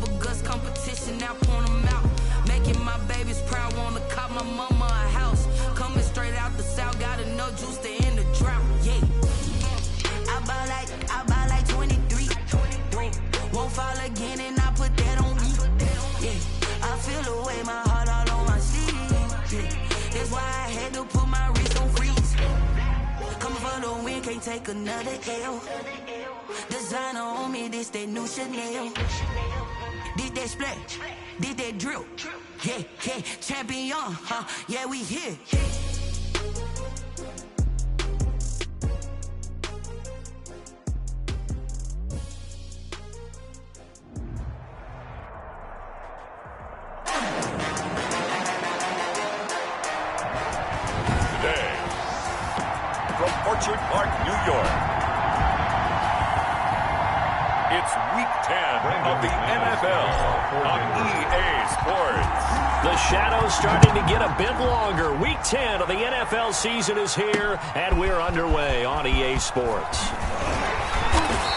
Bubble guts competition, now point them out. Making my babies proud, wanna cop my mama a house. Coming straight out the south, got enough juice to end the drought. Yeah. I buy like 23. Won't fall again and I put that on me. Yeah. I feel the way, my heart all on my sleeve. Yeah. That's why I had to put my wrist on freeze. Coming for the win, can't take another L. Designer on me, this that new Chanel. Did that splash, did that drill. Yeah, yeah, champion, huh? Yeah, we here. Today, from Orchard Park, New York, it's Week 10 of the NFL on EA Sports. The shadow's starting to get a bit longer. Week 10 of the NFL season is here, and we're underway on EA Sports.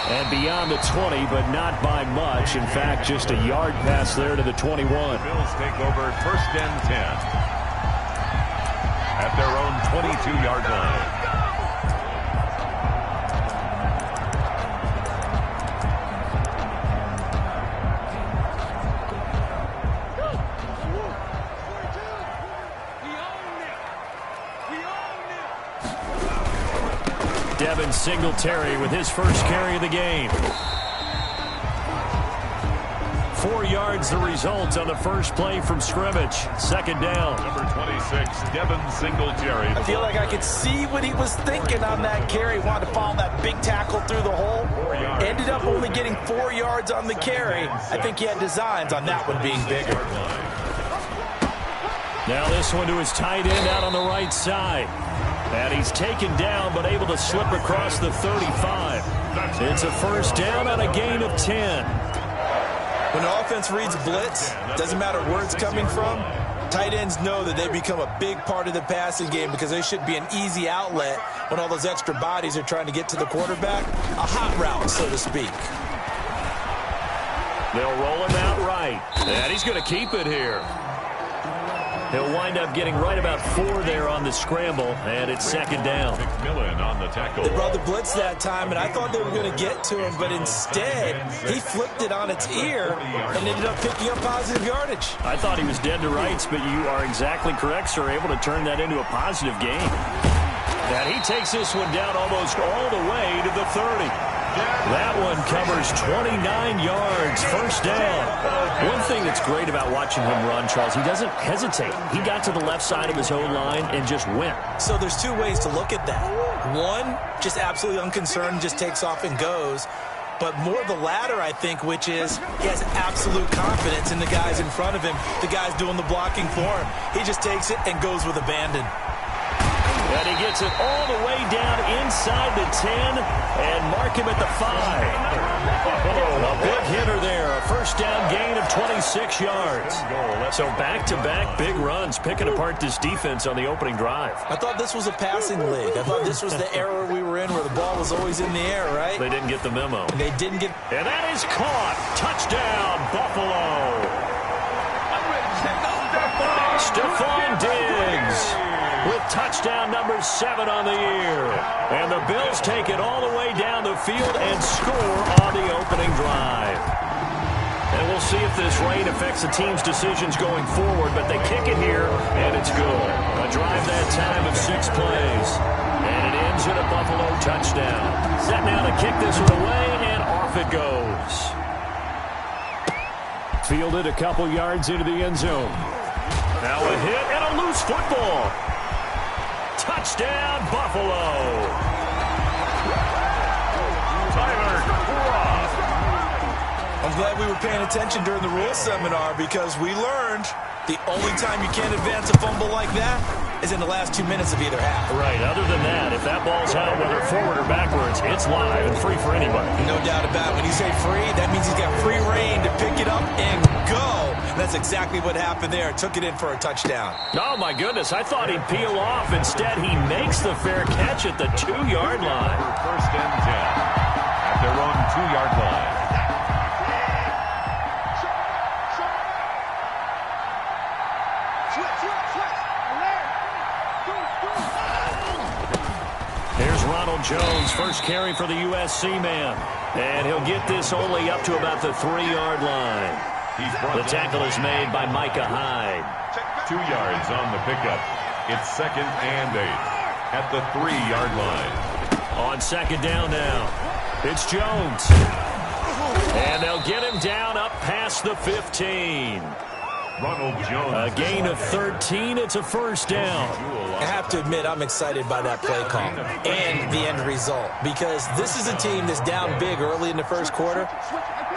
And beyond the 20, but not by much. In fact, just a yard pass there to the 21. Bills take over first and 10 at their own 22-yard line. Devin Singletary with his first carry of the game. 4 yards the result on the first play from scrimmage. Second down. Number 26, Devin Singletary. I feel like I could see what he was thinking on that carry. Wanted to follow that big tackle through the hole. Ended up only getting 4 yards on the carry. I think he had designs on that one being bigger. Now this one to his tight end out on the right side. And he's taken down, but able to slip across the 35. It's a first down on a gain of 10. When the offense reads blitz, doesn't matter where it's coming from, tight ends know that they become a big part of the passing game because they should be an easy outlet when all those extra bodies are trying to get to the quarterback. A hot route, so to speak. They'll roll him out right. And he's going to keep it here. He'll wind up getting right about 4 there on the scramble, and it's second down. McMillan on the tackle. They brought the blitz that time, and I thought they were going to get to him, but instead, he flipped it on its ear and ended up picking up positive yardage. I thought he was dead to rights, but you are exactly correct, sir, able to turn that into a positive gain. And he takes this one down almost all the way to the 30. That one covers 29 yards, first down. One thing that's great about watching him run, Charles, he doesn't hesitate. He got to the left side of his own line and just went. So there's 2 ways to look at that. One, just absolutely unconcerned, just takes off and goes. But more the latter, I think, which is he has absolute confidence in the guys in front of him, the guys doing the blocking for him. He just takes it and goes with abandon. And he gets it all the way down inside the 10 and mark him at the 5. A big hitter there. A first down gain of 26 yards. So back-to-back big runs picking apart this defense on the opening drive. I thought this was a passing league. I thought this was the era we were in where the ball was always in the air, right? They didn't get the memo. And they didn't get... And that is caught. Touchdown, Buffalo. Stephon Diggs with touchdown number 7 on the year. And the Bills take it all the way down the field and score on the opening drive. And we'll see if this rain affects the team's decisions going forward, but they kick it here, and it's good. A drive that time of 6 plays. And it ends in a Buffalo touchdown. Set now to kick this one away, and off it goes. Fielded a couple yards into the end zone. Now a hit and a loose football. Touchdown, Buffalo. Tyler Croft. I'm glad we were paying attention during the rules seminar because we learned the only time you can't advance a fumble like that is in the last 2 minutes of either half. Right. Other than that, if that ball's out, whether forward or backwards, it's live and free for anybody. No doubt about it. When you say free, that means he's got free reign to pick it up and go. And that's exactly what happened there. Took it in for a touchdown. Oh, my goodness. I thought he'd peel off. Instead, he makes the fair catch at the 2-yard line. First and 10 at their own 2-yard line. Ronald Jones, first carry for the USC man. And he'll get this only up to about the 3-yard line. The tackle is made by Micah Hyde. 2 yards on the pickup. It's 2nd and 8 at the 3-yard line. On 2nd down now, it's Jones. And they'll get him down up past the 15. Ronald Jones. A gain of 13. It's a first down. I have to admit, I'm excited by that play call and the end result, because this is a team that's down big early in the first quarter,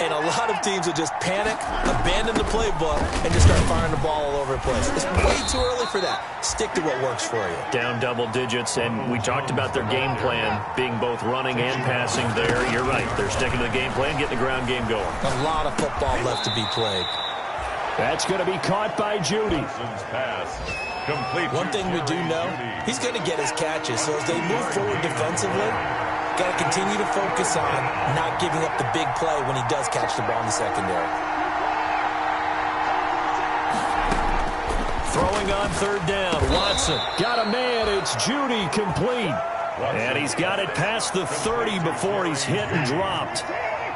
and a lot of teams will just panic, abandon the playbook, and just start firing the ball all over the place. It's way too early for that. Stick to what works for you. Down double digits, and we talked about their game plan being both running and passing there. You're right. They're sticking to the game plan, getting the ground game going. A lot of football left to be played. That's going to be caught by Judy. One thing we do know, he's going to get his catches. So as they move forward defensively, got to continue to focus on not giving up the big play when he does catch the ball in the secondary. Throwing on 3rd down, Watson got a man. It's Judy, complete. And he's got it past the 30 before he's hit and dropped.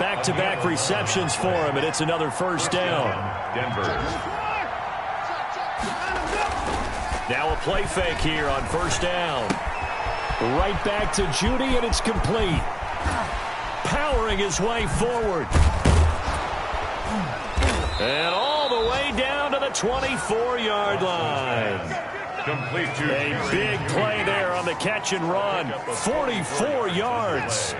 Back-to-back receptions for him, and it's another first down. Denver. Now a play fake here on 1st down. Right back to Judy, and it's complete. Powering his way forward. And all the way down to the 24-yard line. Complete to a big play there on the catch and run. 44 yards.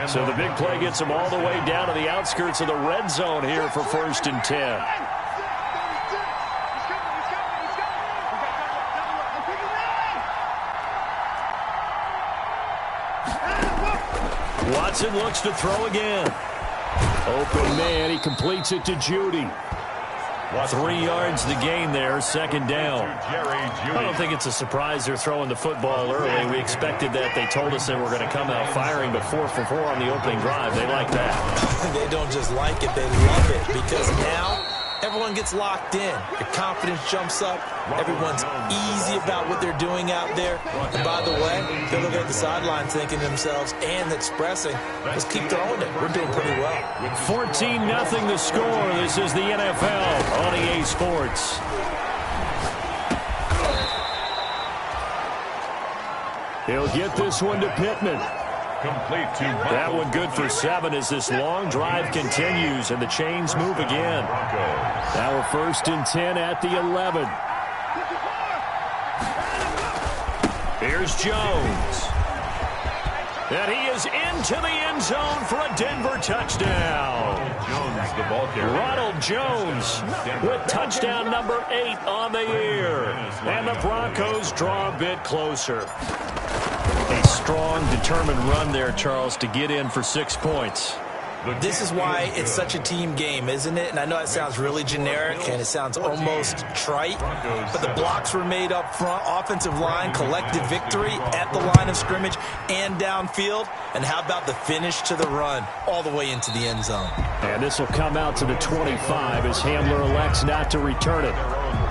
So the big play gets him all the way down to the outskirts of the red zone here for 1st and 10. Watson looks to throw again. Open man, he completes it to Judy. 3 yards the gain there, 2nd down. I don't think it's a surprise they're throwing the football early. We expected that. They told us they were going to come out firing, but 4 for 4 on the opening drive. They like that. They don't just like it, they love it, because now everyone gets locked in. Their confidence jumps up. Everyone's easy about what they're doing out there. And by the way, they're looking at the sideline thinking to themselves and expressing, let's keep throwing it. We're doing pretty well. 14-0 the score. This is the NFL on EA Sports. He'll get this one to Pittman. Complete to that one good for 7 as this long drive continues and the chains move again. Now we're 1st and 10 at the 11. Here's Jones. And he is into the end zone for a Denver touchdown. Jones, the ball carrier. Ronald Jones with touchdown number 8 on the year. And the Broncos draw a bit closer. A strong, determined run there, Charles, to get in for 6 points. This is why it's such a team game, isn't it? And I know it sounds really generic and it sounds almost trite, but the blocks were made up front, offensive line, collective victory at the line of scrimmage and downfield. And how about the finish to the run all the way into the end zone? And this will come out to the 25 as Hamler elects not to return it.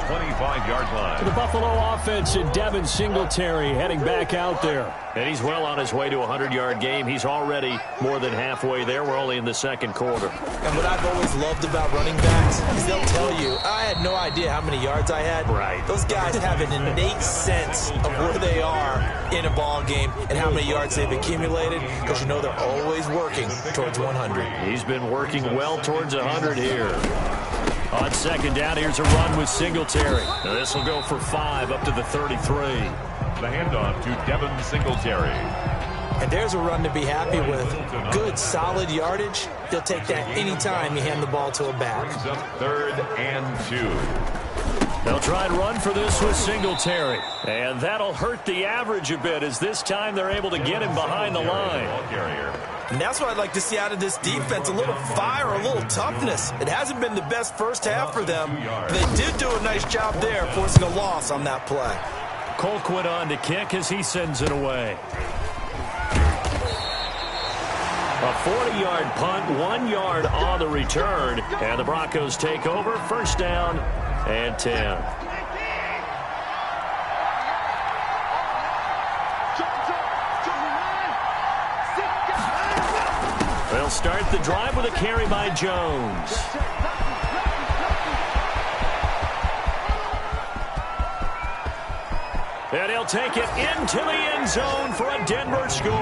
25-yard line. The Buffalo offense and Devin Singletary heading back out there. And he's well on his way to a 100-yard game. He's already more than halfway there. We're only in the 2nd quarter. And what I've always loved about running backs is they'll tell you, I had no idea how many yards I had. Right. Those guys have an innate sense of where they are in a ball game and how many yards they've accumulated, because you know they're always working towards 100. He's been working well towards 100 here. On 2nd down, here's a run with Singletary. This will go for 5 up to the 33. The handoff to Devin Singletary. And there's a run to be happy with. Good, solid yardage. They'll take that anytime you hand the ball to a back. 3rd and 2. They'll try and run for this with Singletary. And that'll hurt the average a bit as this time they're able to get him behind the line. And that's what I'd like to see out of this defense, a little fire, a little toughness. It hasn't been the best first half for them. They did do a nice job there, forcing a loss on that play. Colquitt on to kick as he sends it away. A 40-yard punt, 1 yard on the return. And the Broncos take over, 1st down and 10. They'll start the drive with a carry by Jones. And he'll take it into the end zone for a Denver score.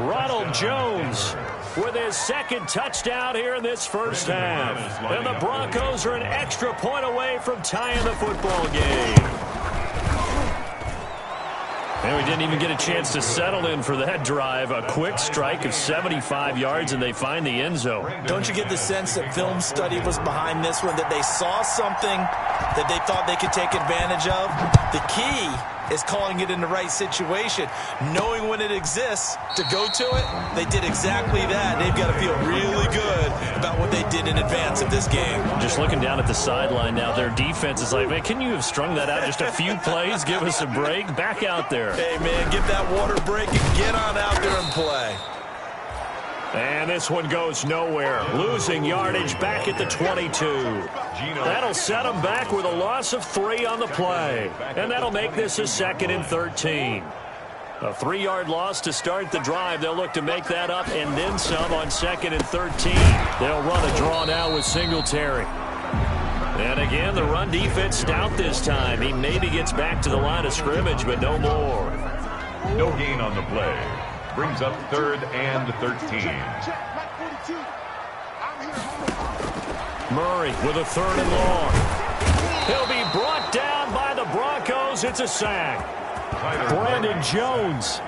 Ronald Jones with his second touchdown here in this first half. And the Broncos are an extra point away from tying the football game. And we didn't even get a chance to settle in for that drive. A quick strike of 75 yards, and they find the end zone. Don't you get the sense that film study was behind this one, that they saw something that they thought they could take advantage of? The key is calling it in the right situation, knowing when it exists to go to it. They did exactly that. They've got to feel really good about what they did in advance of this game. Just looking down at the sideline now, their defense is like, man, can you have strung that out just a few plays? Give us a break. Back out there. Hey, man, get that water break and get on out there and play. And this one goes nowhere. Losing yardage back at the 22. That'll set them back with a loss of 3 on the play. And that'll make this a 2nd and 13. A 3-yard loss to start the drive. They'll look to make that up and then some on 2nd and 13. They'll run a draw now with Singletary. And again, the run defense stout this time. He maybe gets back to the line of scrimmage, but no more. No gain on the play. Brings up 3rd and 13. Murray with a 3rd and long. He'll be brought down by the Broncos. It's a sack. Brandon Jones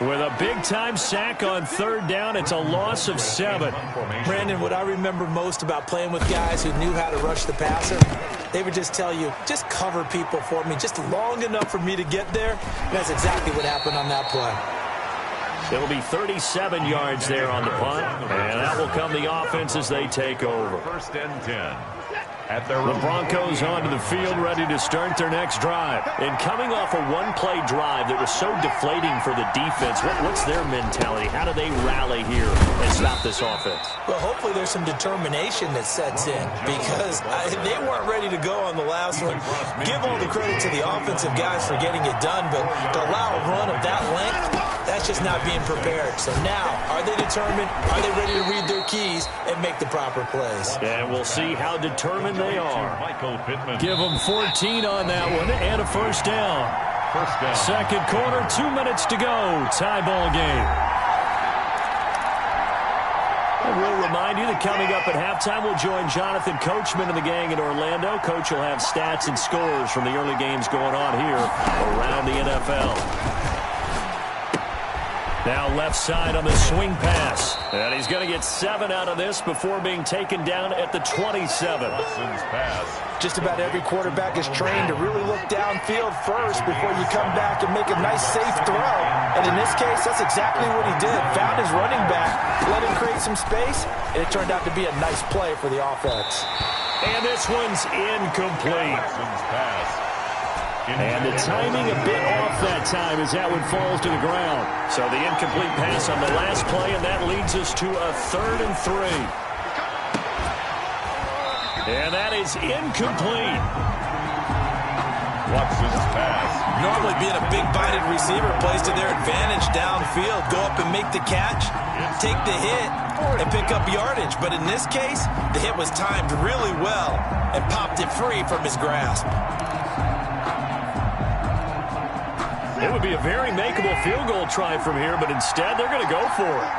with a big-time sack on 3rd down. It's a loss of 7. Brandon, what I remember most about playing with guys who knew how to rush the passer, they would just tell you, just cover people for me, just long enough for me to get there. And that's exactly what happened on that play. It'll be 37 yards there on the punt, and that will come the offense as they take over. 1st and 10. The Broncos onto the field, ready to start their next drive. And coming off a one-play drive that was so deflating for the defense, what's their mentality? How do they rally here and stop this offense? Well, hopefully there's some determination that sets in, because they weren't ready to go on the last one. Give all the credit to the offensive guys for getting it done, but to allow a run of that length, that's just not being prepared. So now, are they determined? Are they ready to read their keys and make the proper plays? And we'll see how determined they are. Give them 14 on that one and a first down. Second quarter, 2 minutes to go. Tie ball game. And we'll remind you that coming up at halftime, we'll join Jonathan Coachman and the gang in Orlando. Coach will have stats and scores from the early games going on here around the NFL. Now left side on the swing pass. And he's going to get 7 out of this before being taken down at the 27. Just about every quarterback is trained to really look downfield first before you come back and make a nice, safe throw. And in this case, that's exactly what he did. Found his running back, let him create some space, and it turned out to be a nice play for the offense. And this one's incomplete. And the timing a bit off that time as that one falls to the ground. So the incomplete pass on the last play, and that leads us to a 3rd and 3. And that is incomplete. Watson's pass. Normally being a big-bodied receiver plays to their advantage downfield. Go up and make the catch, take the hit, and pick up yardage. But in this case, the hit was timed really well and popped it free from his grasp. It would be a very makeable field goal try from here, but instead they're going to go for it.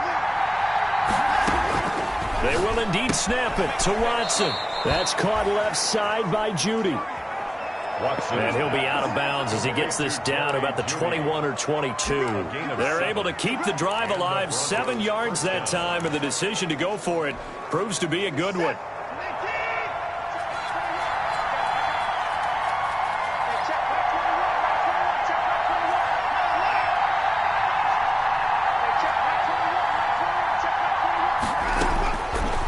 They will indeed snap it to Watson. That's caught left side by Judy. And he'll be out of bounds as he gets this down about the 21 or 22. They're able to keep the drive alive, 7 yards that time, and the decision to go for it proves to be a good one.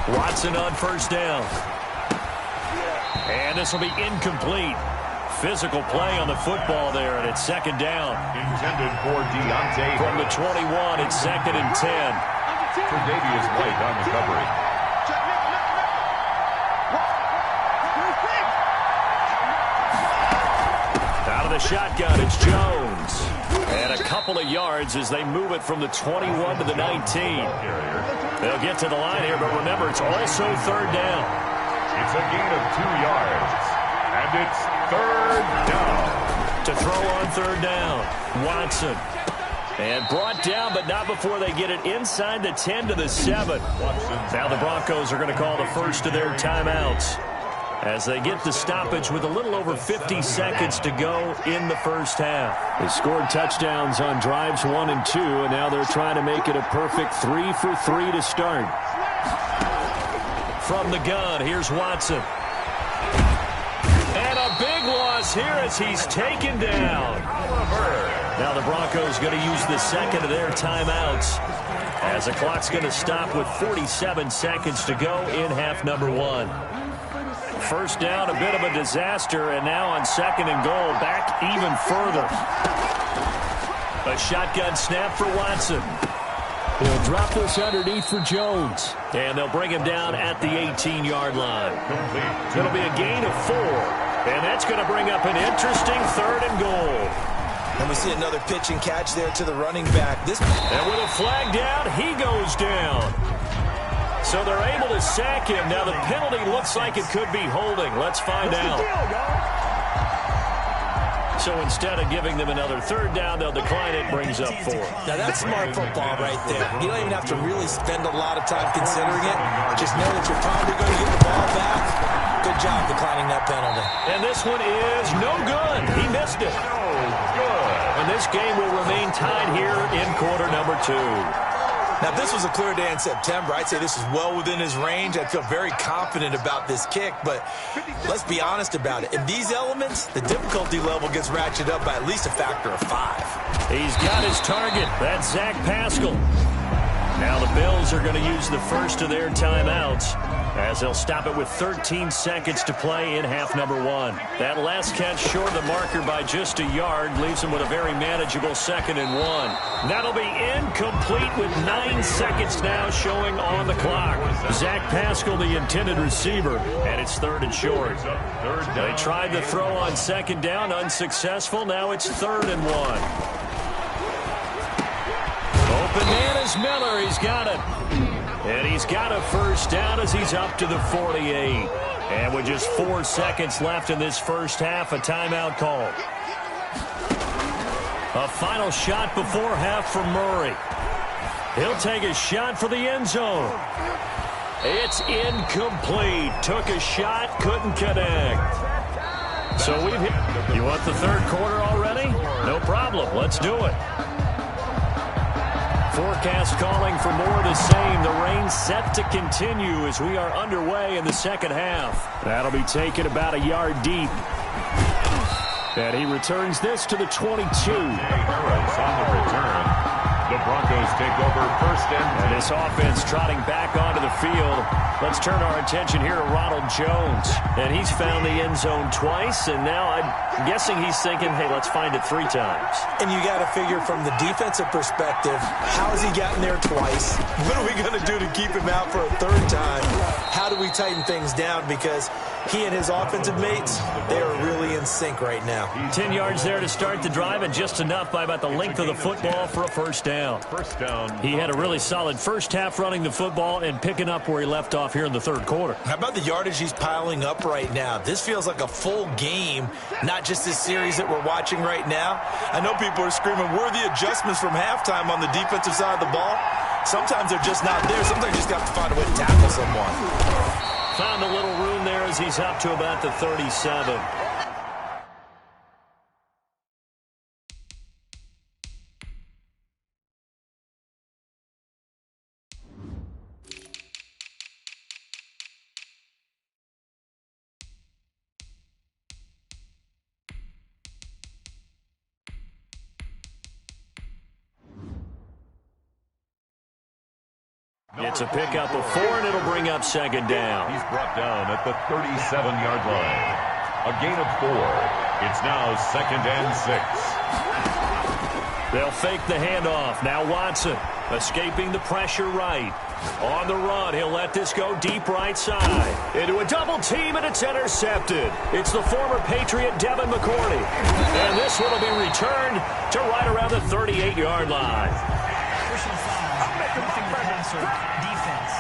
Watson on first down. And this will be incomplete. Physical play on the football there, and it's 2nd down. Intended for Deontay. From the 21, it's 2nd and 10. Tre'Davious White on the coverage. Out of the shotgun, it's Jones. And a couple couple of yards as they move it from the 21 to the 19. They'll get to the line here, but remember, it's also third down. It's a gain of 2 yards, and it's third down. To throw on third down, Watson. And brought down, but not before they get it inside the 10 to the 7. Now the Broncos are going to call the first of their timeouts as they get the stoppage with a little over 50 seconds to go in the first half. They scored touchdowns on drives 1 and 2, and now they're trying to make it a perfect 3 for 3 to start. From the gun, here's Watson. And a big loss here as he's taken down. Now the Broncos going to use the second of their timeouts as the clock's going to stop with 47 seconds to go in half number 1. First down, a bit of a disaster, and now on second and goal, back even further. A shotgun snap for Watson. He'll drop this underneath for Jones. And they'll bring him down at the 18-yard line. It'll be a gain of 4. And that's going to bring up an interesting third and goal. And we see another pitch and catch there to the running back. And with a flag down, he goes down. So they're able to sack him. Now the penalty looks like it could be holding. Let's find out. So instead of giving them another third down, they'll decline it. Brings up 4. Now that's smart football right there. You don't even have to really spend a lot of time considering it. Just know that you're probably going to get the ball back. Good job declining that penalty. And this one is no good. He missed it. And this game will remain tied here in quarter number 2. Now, if this was a clear day in September, I'd say this is well within his range. I feel very confident about this kick, but let's be honest about it. In these elements, the difficulty level gets ratcheted up by at least a factor of 5. He's got his target. That's Zach Pascal. Now the Bills are going to use the first of their timeouts as they'll stop it with 13 seconds to play in half number 1. That last catch short of the marker by just a yard leaves them with a very manageable 2nd and 1. That'll be incomplete with 9 seconds now showing on the clock. Zach Pascal, the intended receiver, and it's 3rd and short. They tried the throw on 2nd down, unsuccessful. Now it's 3rd and 1. Open man is Miller. He's got it. And he's got a first down as he's up to the 48. And with just 4 seconds left in this first half, a timeout call. A final shot before half from Murray. He'll take a shot for the end zone. It's incomplete. Took a shot, couldn't connect. So we've hit. You want the third quarter already? No problem. Let's do it. Forecast calling for more of the same. The rain set to continue as we are underway in the second half. That'll be taken about a yard deep. And he returns this to the 22. On the return, the Broncos take over first and this offense trotting back onto the field. Let's turn our attention here to Ronald Jones. And he's found the end zone twice, and now I'm guessing he's thinking, hey, let's find it 3 times. And you got to figure from the defensive perspective, how has he gotten there twice? What are we going to do to keep him out for a 3rd time? How do we tighten things down? Because he and his offensive mates, they are really in sync right now. 10 yards there to start the drive, and just enough by about the length of the football for a first down. He had a really solid first half running the football and picking up where he left off here in the third quarter. How about the yardage he's piling up right now? This feels like a full game, not just this series that we're watching right now. I know people are screaming, where are the adjustments from halftime on the defensive side of the ball? Sometimes they're just not there. Sometimes you just have to find a way to tackle someone. Found a little room there as he's up to about the 37. It's a pickup of 4, and it'll bring up 2nd down. He's brought down at the 37-yard line. A gain of 4. It's now 2nd and 6. They'll fake the handoff. Now Watson escaping the pressure right. On the run, he'll let this go deep right side. Into a double team, and it's intercepted. It's the former Patriot Devin McCourty. And this one will be returned to right around the 38-yard line. Personal foul. Roughing the passer. Defense.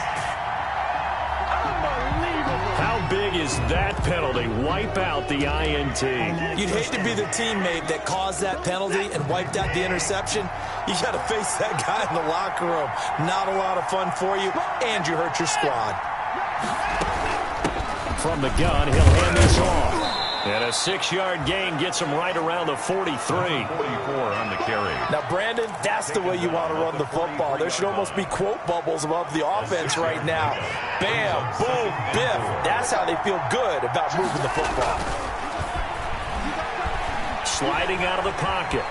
How big is that penalty? Wipe out the INT. You'd hate to be the teammate that caused that penalty and wiped out the interception. You got to face that guy in the locker room. Not a lot of fun for you, and you hurt your squad. From the gun, he'll hand this off. And a 6-yard gain gets him right around the 43. 44 on the carry. Now, Brandon, that's the way you want to run the football. There should almost be quote bubbles above the offense right now. Bam, boom, biff. That's how they feel good about moving the football. Sliding out of the pocket.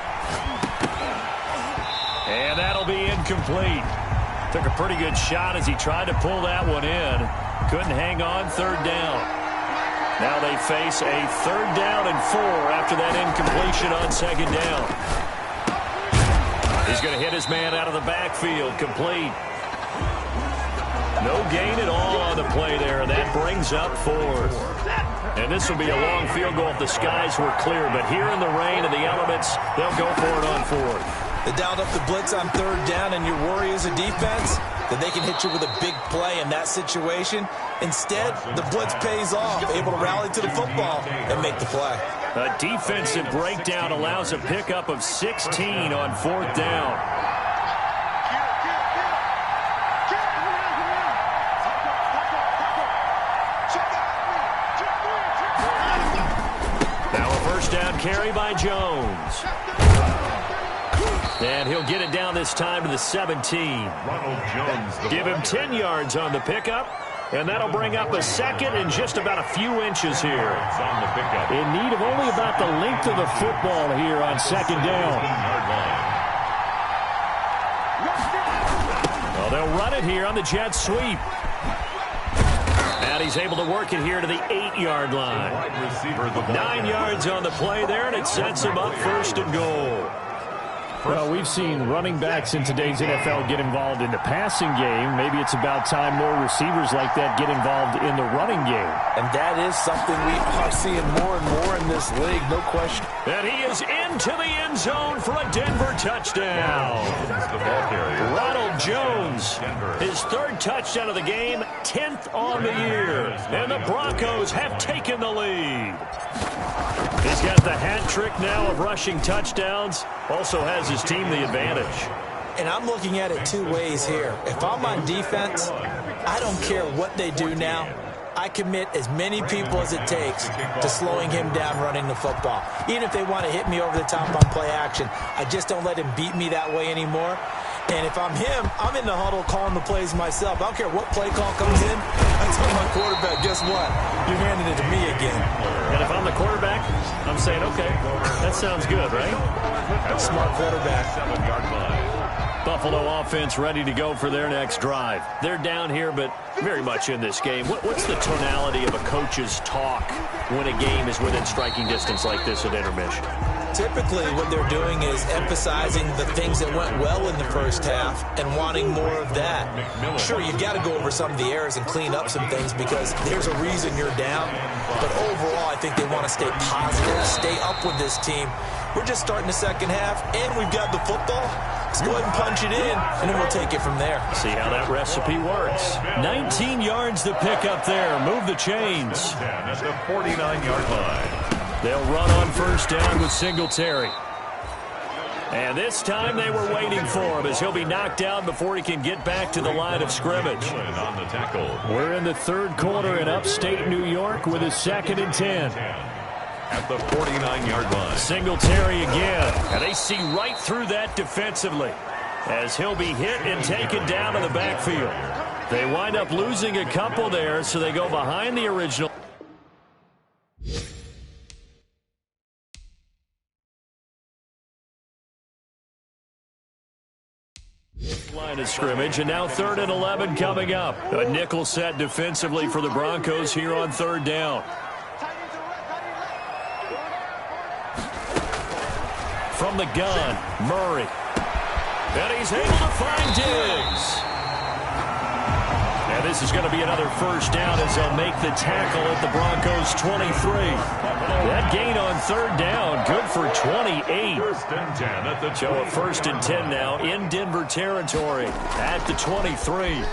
And that'll be incomplete. Took a pretty good shot as he tried to pull that one in. Couldn't hang on, third down. Now they face a 3rd down and 4 after that incompletion on 2nd down. He's going to hit his man out of the backfield, complete. No gain at all on the play there, and that brings up 4th. And this will be a long field goal if the skies were clear, but here in the rain and the elements, they'll go for it on 4th. They dialed up the blitz on 3rd down, and your worry as a defense that they can hit you with a big play in that situation. Instead, the blitz pays off, able to rally to the football and make the play. A defensive breakdown allows a pickup of 16 on 4th down. Now a 1st down carry by Jones. And he'll get it down this time to the 17. Ronald Jones. Give him 10 yards on the pickup. And that'll bring up a 2nd and just about a few inches here. On the pickup. In need of only about the length of the football here on 2nd down. Well, they'll run it here on the jet sweep. And he's able to work it here to the 8-yard line. 9 yards on the play there, and it sets him up 1st and goal. Well, we've seen running backs in today's NFL get involved in the passing game. Maybe it's about time more receivers like that get involved in the running game. And that is something we are seeing more and more in this league, no question. And he is into the end zone for a Denver touchdown. Ronald Jones, his 3rd touchdown of the game, 10th on the year. And the Broncos have taken the lead. He's got the hat trick now of rushing touchdowns. Also has his team the advantage. And I'm looking at it 2 ways here. If I'm on defense, I don't care what they do now. I commit as many people as it takes to slowing him down running the football. Even if they want to hit me over the top on play action, I just don't let him beat me that way anymore. And if I'm him, I'm in the huddle calling the plays myself. I don't care what play call comes in. I tell my quarterback, guess what? You're handing it to me again. And if I'm the quarterback, I'm saying, okay, that sounds good, right? That's smart quarterback. 7-yard line. Buffalo offense ready to go for their next drive. They're down here, but very much in this game. What's the tonality of a coach's talk when a game is within striking distance like this at intermission? Typically, what they're doing is emphasizing the things that went well in the first half and wanting more of that. Sure, you've got to go over some of the errors and clean up some things because there's a reason you're down. But overall, I think they want to stay positive, stay up with this team. We're just starting the second half, and we've got the football. Let's go ahead and punch it in, and then we'll take it from there. See how that recipe works. 19 yards to pick up there. Move the chains. At the 49-yard line. They'll run on 1st down with Singletary. And this time they were waiting for him as he'll be knocked down before he can get back to the line of scrimmage. On the tackle. We're in the 3rd quarter in upstate New York with a 2nd and 10. At the 49-yard line. Singletary again. And they see right through that defensively as he'll be hit and taken down in the backfield. They wind up losing a couple there, so they go behind the original. Line of scrimmage, and now 3rd and 11 coming up. A nickel set defensively for the Broncos here on 3rd down. From the gun, Murray. And he's able to find Diggs. this is going to be another first down as they'll make the tackle at the Broncos' 23. That gain on third down, good for 28. First and 10 at the So a first and 10 now in Denver territory at the 23.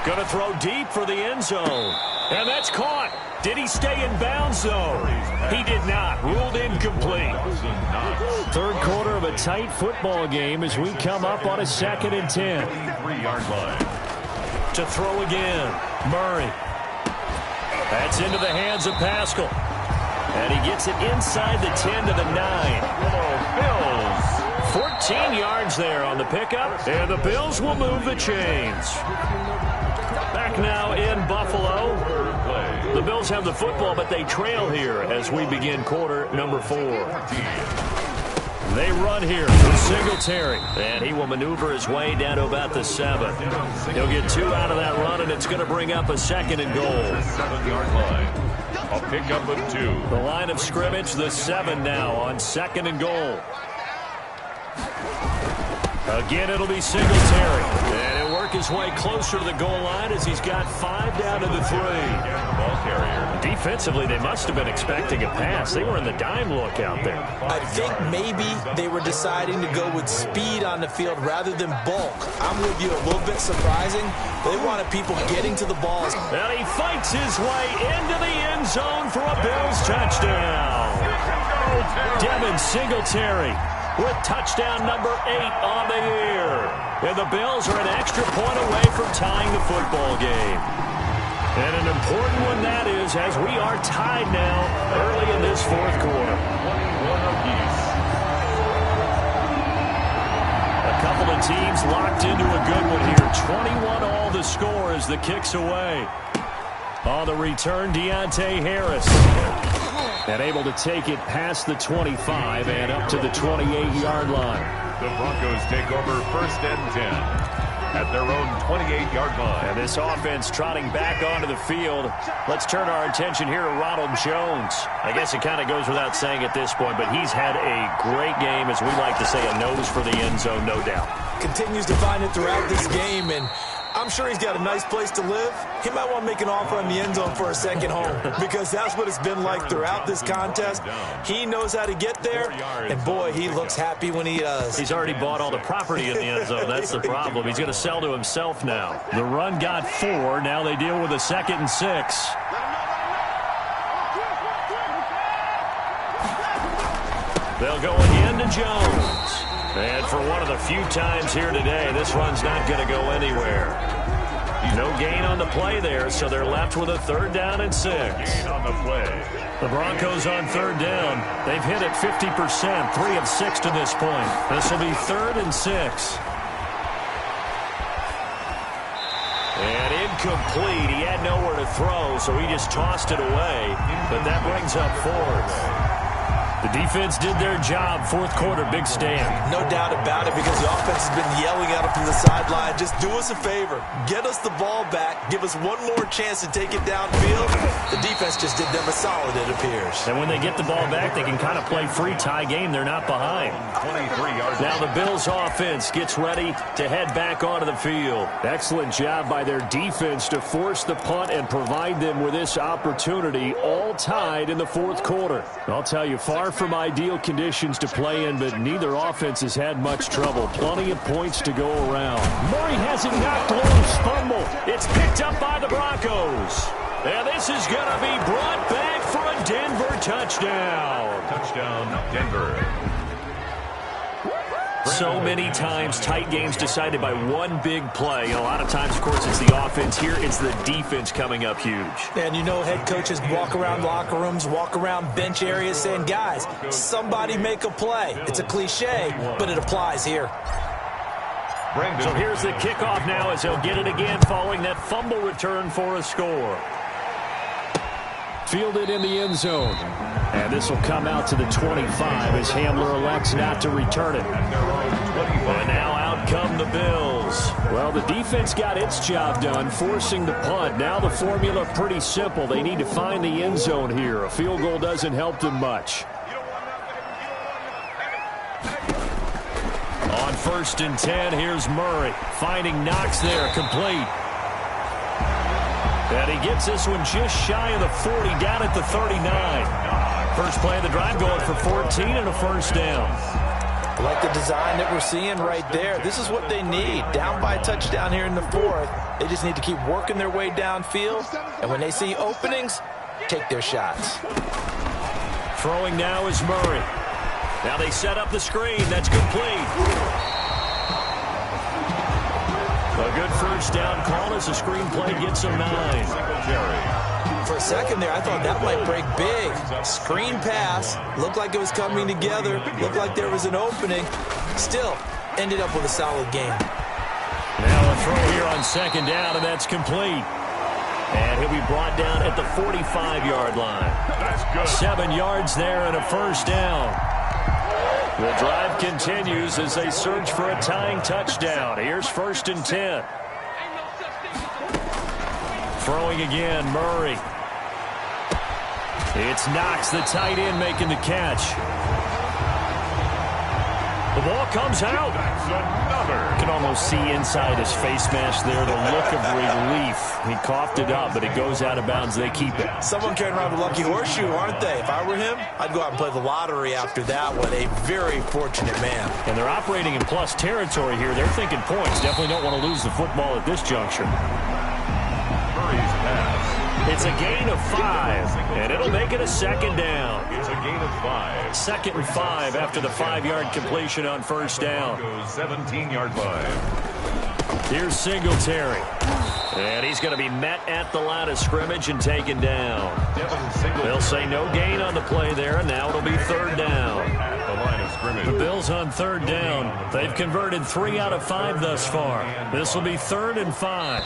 Going to throw deep for the end zone. And that's caught. Did he stay in bounds, though? He did not. Ruled incomplete. Third quarter of a tight football game as we come up on a 2nd and 10. 3-yard line. To throw again. Murray. That's into the hands of Pascal. And he gets it inside the 10 to the 9. Bills. 14 yards there on the pickup. And the Bills will move the chains. Back now in Buffalo. The Bills have the football, but they trail here as we begin quarter number 4. They run here with Singletary, and he will maneuver his way down to about the 7. He'll get 2 out of that run, and it's going to bring up a 2nd and goal. 7-yard line. A pickup of 2. The line of scrimmage, the 7 now on 2nd and goal. Again, it'll be Singletary. And he'll work his way closer to the goal line as he's got 5 down to the 3. Ball carrier. Defensively, they must have been expecting a pass. They were in the dime look out there. I think maybe they were deciding to go with speed on the field rather than bulk. I'm with you, a little bit surprising. They wanted people getting to the balls. And he fights his way into the end zone for a Bills touchdown. Devin Singletary with touchdown number 8 on the year. And the Bills are an extra point away from tying the football game. And an important one that is, as we are tied now early in this fourth quarter. 21 apiece. A couple of teams locked into a good one here. 21 all the score as the kick's away. On the return, Deontay Harris. And able to take it past the 25 and up to the 28-yard line. The Broncos take over first and 10 at their own 28-yard line. And this offense trotting back onto the field. Let's turn our attention here to Ronald Jones. I guess it kind of goes without saying at this point, but he's had a great game, as we like to say, a nose for the end zone, no doubt. Continues to find it throughout this game, and I'm sure he's got a nice place to live. He might want to make an offer on the end zone for a second home because that's what it's been like throughout this contest. He knows how to get there, and boy, he looks happy when he does. He's already bought all the property in the end zone. That's the problem. He's going to sell to himself now. The run got 4. Now they deal with a 2nd and 6. They'll go again to Jones. And for one of the few times here today, this run's not going to go anywhere. No gain on the play there, so they're left with a 3rd down and 6. Gain on the play. The Broncos on 3rd down. They've hit it 50%, 3 of 6 to this point. This will be 3rd and 6. And incomplete. He had nowhere to throw, so he just tossed it away. But that brings up 4th. The defense did their job. Fourth quarter, big stand. No doubt about it, because the offense has been yelling at him from the sideline. Just do us a favor. Get us the ball back. Give us one more chance to take it downfield. The defense just did them a solid, it appears. And when they get the ball back, they can kind of play free tie game. They're not behind. 23 yards. Now the Bills offense gets ready to head back onto the field. Excellent job by their defense to force the punt and provide them with this opportunity, all tied in the fourth quarter. I'll tell you, far from ideal conditions to play in, but neither offense has had much trouble. Plenty of points to go around. Murray has it knocked loose. Fumble. It's picked up by the Broncos. And this is going to be brought back for a Denver touchdown. Touchdown, Denver. So many times, tight games decided by one big play. And a lot of times, of course, it's the offense. Here, it's the defense coming up huge. And you know, head coaches walk around locker rooms, walk around bench areas saying, guys, somebody make a play. It's a cliche, but it applies here. So here's the kickoff now as they'll get it again following that fumble return for a score. Fielded in the end zone. And this will come out to the 25 as Hamler elects not to return it. And now out come the Bills. Well, the defense got its job done, forcing the punt. Now the formula pretty simple. They need to find the end zone here. A field goal doesn't help them much. On 1st and 10, here's Murray. Finding Knox there, complete. And he gets this one just shy of the 40, down at the 39. First play of the drive going for 14 and a first down. I like the design that we're seeing right there. This is what they need. Down by a touchdown here in the 4th. They just need to keep working their way downfield. And when they see openings, take their shots. Throwing now is Murray. Now they set up the screen. That's complete. A good first down call as the screen play gets him 9. For a second there, I thought that might break big. Screen pass. Looked like it was coming together. Looked like there was an opening. Still, ended up with a solid game. Now a throw here on 2nd down, and that's complete. And he'll be brought down at the 45-yard line. That's good. 7 yards there and a first down. The drive continues as they search for a tying touchdown. Here's 1st and 10. Throwing again, Murray. It's Knox, the tight end, making the catch. The ball comes out. That's another. You can almost see inside his face mask there the look of relief. He coughed it up, but it goes out of bounds. They keep it. Someone carrying around a lucky horseshoe, aren't they? If I were him, I'd go out and play the lottery after that one. A very fortunate man. And they're operating in plus territory here. They're thinking points. Definitely don't want to lose the football at this juncture. Murray's pass. It's a gain of 5, and it'll make it a 2nd down. It's a gain of 5. 2nd and 5 after the 5-yard completion on first down. Goes 17-yard line. Here's Singletary. And he's going to be met at the line of scrimmage and taken down. They'll say no gain on the play there, and now it'll be 3rd down. At the line of scrimmage. The Bills on 3rd down. They've converted 3 out of 5 thus far. This will be 3rd and 5.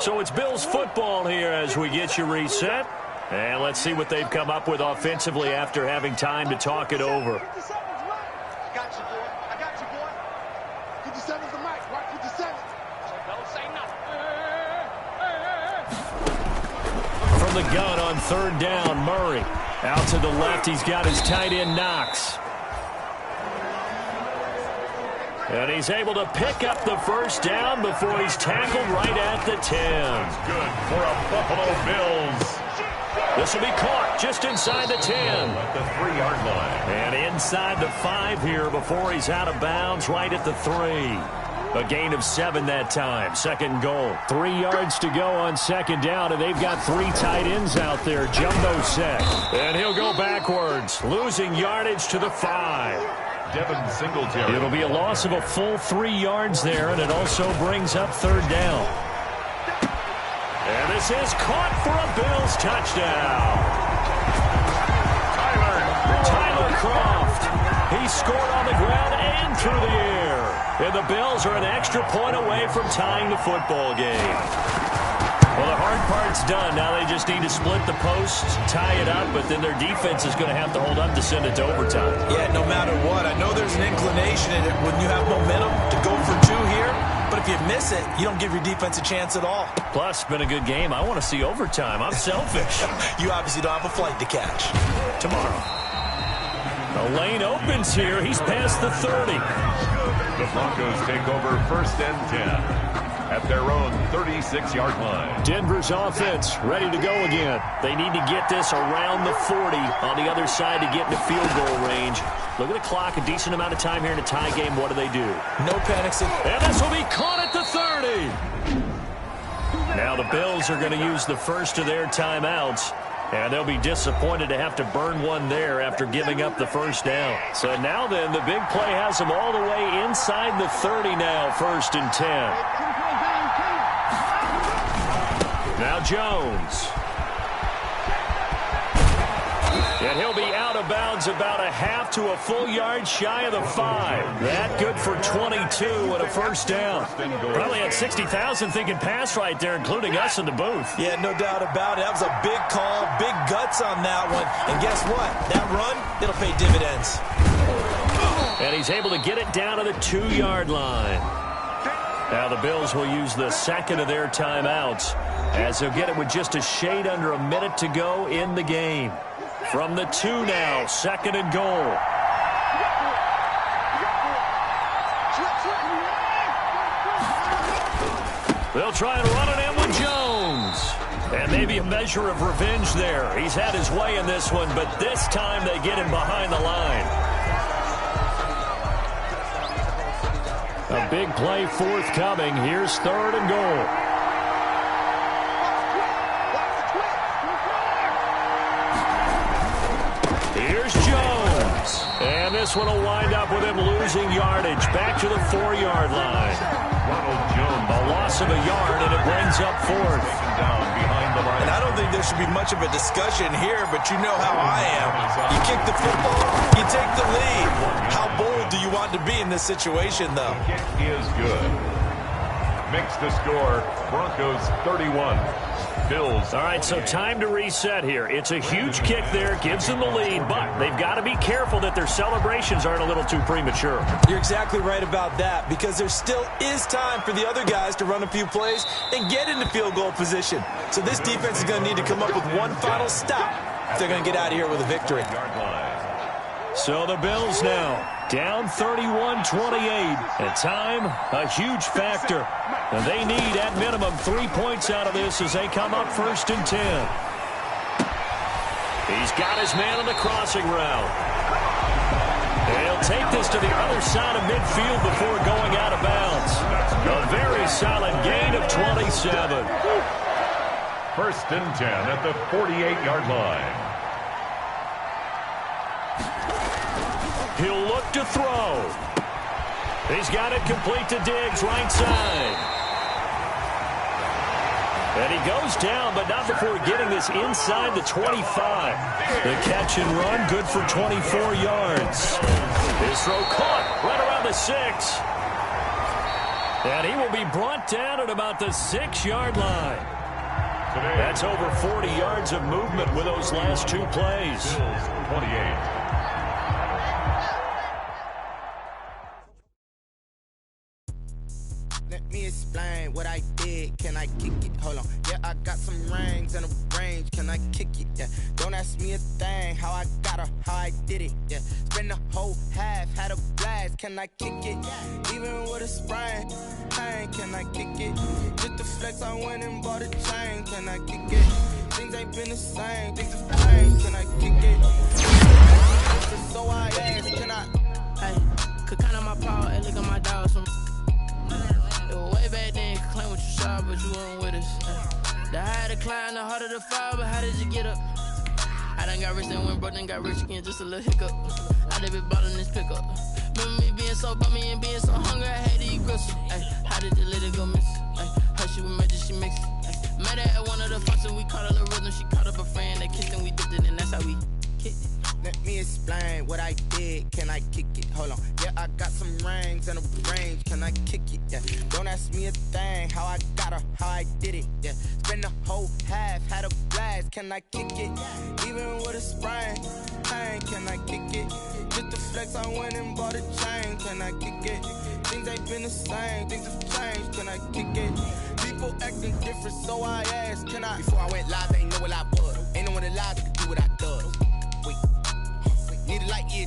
So it's Bills football here as we get you reset. And let's see what they've come up with offensively after having time to talk it over. I got you, boy. I got you, boy. 57's the mic. Right, 57. Don't say nothing. From the gun on 3rd down, Murray. Out to the left, he's got his tight end, Knox. And he's able to pick up the first down before he's tackled right at the 10. That's good for a Buffalo Bills. This will be caught just inside the 10. At the 3-yard line. And inside the 5 here before he's out of bounds right at the 3. A gain of 7 that time. 2nd goal. 3 yards to go on 2nd down, and they've got 3 tight ends out there. Jumbo set. And he'll go backwards, losing yardage to the 5. Devin Singletary. It'll be a loss of a full 3 yards there, and it also brings up 3rd down. And this is caught for a Bills touchdown. Tyler Kroft. He scored on the ground and through the air. And the Bills are an extra point away from tying the football game. Well, the hard part's done. Now they just need to split the posts, tie it up, but then their defense is going to have to hold up to send it to overtime. Yeah, no matter what. I know there's an inclination in it when you have momentum to go for 2 here, but if you miss it, you don't give your defense a chance at all. Plus, it's been a good game. I want to see overtime. I'm selfish. You obviously don't have a flight to catch. Tomorrow. The lane opens here. He's past the 30. The Broncos take over 1st and 10. At their own 36-yard line. Denver's offense ready to go again. They need to get this around the 40 on the other side to get into field goal range. Look at the clock, a decent amount of time here in a tie game. What do they do? No panics. And this will be caught at the 30. Now the Bills are going to use the first of their timeouts. And they'll be disappointed to have to burn one there after giving up the first down. So now then, the big play has them all the way inside the 30 now, 1st and 10. Now Jones. And he'll be out of bounds about a half to a full yard shy of the 5. That good for 22 and a first down. Probably had 60,000 thinking pass right there, including us in the booth. Yeah, no doubt about it. That was a big call, big guts on that one. And guess what? That run, it'll pay dividends. And he's able to get it down to the 2-yard line. Now the Bills will use the second of their timeouts as they'll get it with just a shade under a minute to go in the game. From the 2 now, 2nd and goal. They'll try and run it in with Jones. And maybe a measure of revenge there. He's had his way in this one, but this time they get him behind the line. A big play forthcoming. Here's 3rd and goal. Here's Jones. And this one will wind up with him losing yardage. Back to the 4-yard line. A loss of a yard, and it brings up 4th. And I don't think there should be much of a discussion here, but you know how I am. You kick the football, you take the lead. How bold do you want to be in this situation, though? The kick is good. Makes the score Broncos 31. Bills. All right, so time to reset here. It's a huge kick there, gives them the lead, but they've got to be careful that their celebrations aren't a little too premature. You're exactly right about that, because there still is time for the other guys to run a few plays and get into field goal position. So this defense is going to need to come up with one final stop if they're going to get out of here with a victory. So the Bills now down 31-28. And time, a huge factor. And they need, at minimum, 3 points out of this as they come up 1st and 10. He's got his man on the crossing route. And he'll take this to the other side of midfield before going out of bounds. A very solid gain of 27. 1st and 10 at the 48-yard line. He'll look to throw. He's got it complete to Diggs, right side. And he goes down, but not before getting this inside the 25. The catch and run, good for 24 yards. His throw caught right around the 6. And he will be brought down at about the 6-yard line. That's over 40 yards of movement with those last 2 plays. 28. Let me explain what I did. Can I kick it? Hold on. Yeah, I got some rings and a range. Can I kick it? Yeah. Don't ask me a thing. How I got her, how I did it. Yeah. Spend the whole half, had a blast. Can I kick it? Even with a sprain. Pain, can I kick it? Just the flex, I went and bought a chain. Can I kick it? Things ain't been the same. Things have changed. Can I kick it? So I asked, can I? Hey, could count on my power and look at my dogs. Way back then, could claim what you saw, but you weren't with us. The higher the climb, the harder the fall, but how did you get up? I done got rich and went broke, then got rich again, just a little hiccup. I done been bought in this pickup. Remember me being so bummy and being so hungry, I had to eat gristle. How did the lady go miss? Her she was magic, she mixed it. Met her at one of the functions, we caught her the rhythm, she caught up a friend, they kissed and we dipped it, and that's how we kicked it. Let me explain what I did. Can I kick it? Hold on. Yeah, I got some rings and a range. Can I kick it? Yeah. Don't ask me a thing. How I got her, how I did it. Yeah. Spend the whole half, had a blast. Can I kick it? Even with a sprain. Pain, can I kick it? Just the flex, I went and bought a chain. Can I kick it? Things ain't been the same. Things have changed. Can I kick it? People acting different, so I asked, can I? Before I went live, they ain't know what I was. Ain't no one alive that could do what I does. Wait. Need a light, yeah,